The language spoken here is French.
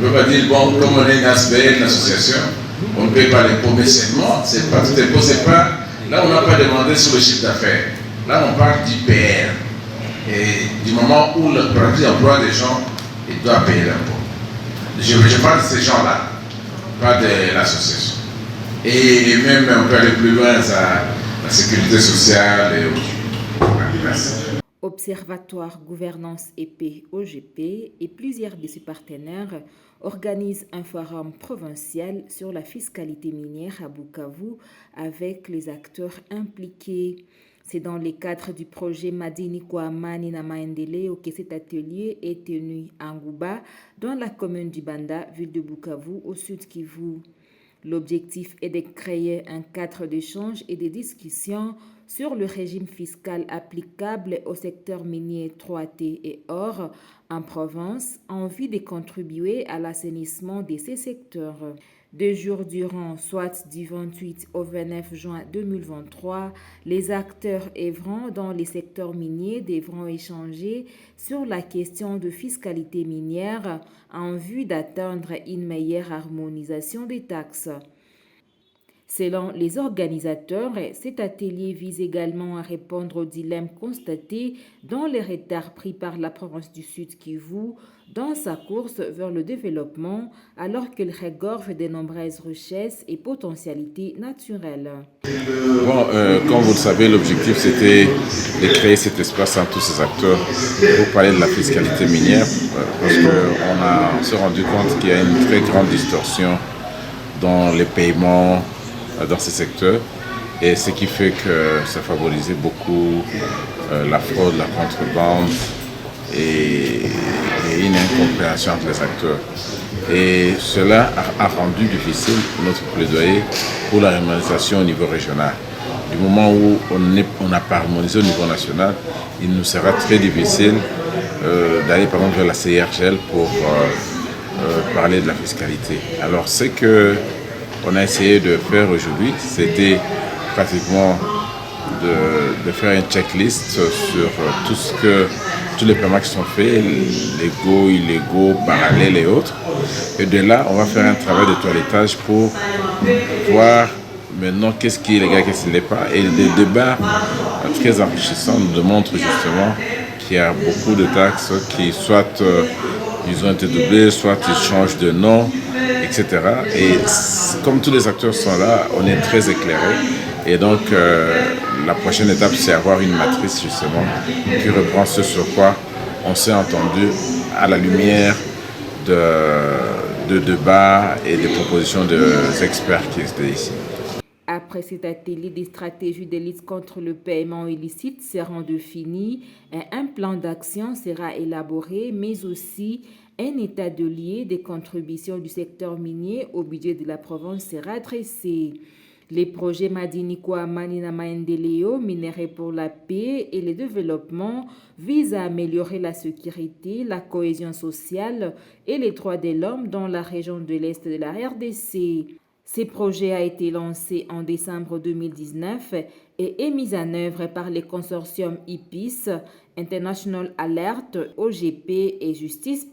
ne peut pas dire, bon, comme on est une ASBL, une association, on ne paye pas l'impôt, mais seulement, c'est pas tout impôt, c'est pas, là on n'a pas demandé sur le chiffre d'affaires. Là on parle d'IPR. Et du moment où l'entreprise emploie des gens, il doit payer l'impôt. Je parle de ces gens-là, pas de l'association. Et même, on peut aller plus loin, la sécurité sociale et autres. Merci. Observatoire Gouvernance et Paix OGP et plusieurs de ses partenaires organisent un forum provincial sur la fiscalité minière à Bukavu avec les acteurs impliqués. C'est dans le cadre du projet Madini kwa Amani na Maendeleo que cet atelier est tenu à Ngouba, dans la commune du Banda, ville de Bukavu, au sud Kivu. L'objectif est de créer un cadre d'échange et de discussion sur le régime fiscal applicable au secteur minier 3T et or en province en vue de contribuer à l'assainissement de ces secteurs. 2 jours durant, soit du 28 au 29 juin 2023, les acteurs œuvrant dans les secteurs miniers devront échanger sur la question de fiscalité minière en vue d'atteindre une meilleure harmonisation des taxes. Selon les organisateurs, cet atelier vise également à répondre aux dilemmes constatés dans les retards pris par la province du Sud Kivu dans sa course vers le développement, alors qu'elle regorge de nombreuses richesses et potentialités naturelles. Bon, comme vous le savez, l'objectif c'était de créer cet espace entre tous ces acteurs pour parler de la fiscalité minière, parce qu'on s'est rendu compte qu'il y a une très grande distorsion dans les paiements dans ces secteurs, et ce qui fait que ça favorisait beaucoup la fraude, la contrebande et une incompréhension entre les acteurs. Et cela a rendu difficile notre plaidoyer pour la harmonisation au niveau régional. Du moment où on n'a pas harmonisé au niveau national, il nous sera très difficile d'aller par exemple vers la CIRGL pour parler de la fiscalité. Alors ce qu'on a essayé de faire aujourd'hui, c'était pratiquement de faire une checklist sur tous les paiements qui sont faits, légaux, illégaux, parallèles et autres. Et de là, on va faire un travail de toilettage pour voir maintenant qu'est-ce qui est légal, qu'est-ce qui n'est pas. Et les débats très enrichissants nous démontrent justement qu'il y a beaucoup de taxes qui soit ils ont été doublés, soit ils changent de nom, etc. Et comme tous les acteurs sont là, on est très éclairés. Et donc, la prochaine étape, c'est avoir une matrice justement qui reprend ce sur quoi on s'est entendu à la lumière de débats et des propositions des experts qui étaient ici. Après cet atelier, des stratégies de lutte contre le paiement illicite seront définies, un plan d'action sera élaboré, mais aussi un état de lieu des contributions du secteur minier au budget de la province sera dressé. Les projets Madini kwa Amani na Maendeleo, Minerais pour la paix et le développement visent à améliorer la sécurité, la cohésion sociale et les droits de l'homme dans la région de l'Est de la RDC. Ce projet a été lancé en décembre 2019 et est mis en œuvre par les consortiums IPIS, International Alert, OGP et Justice.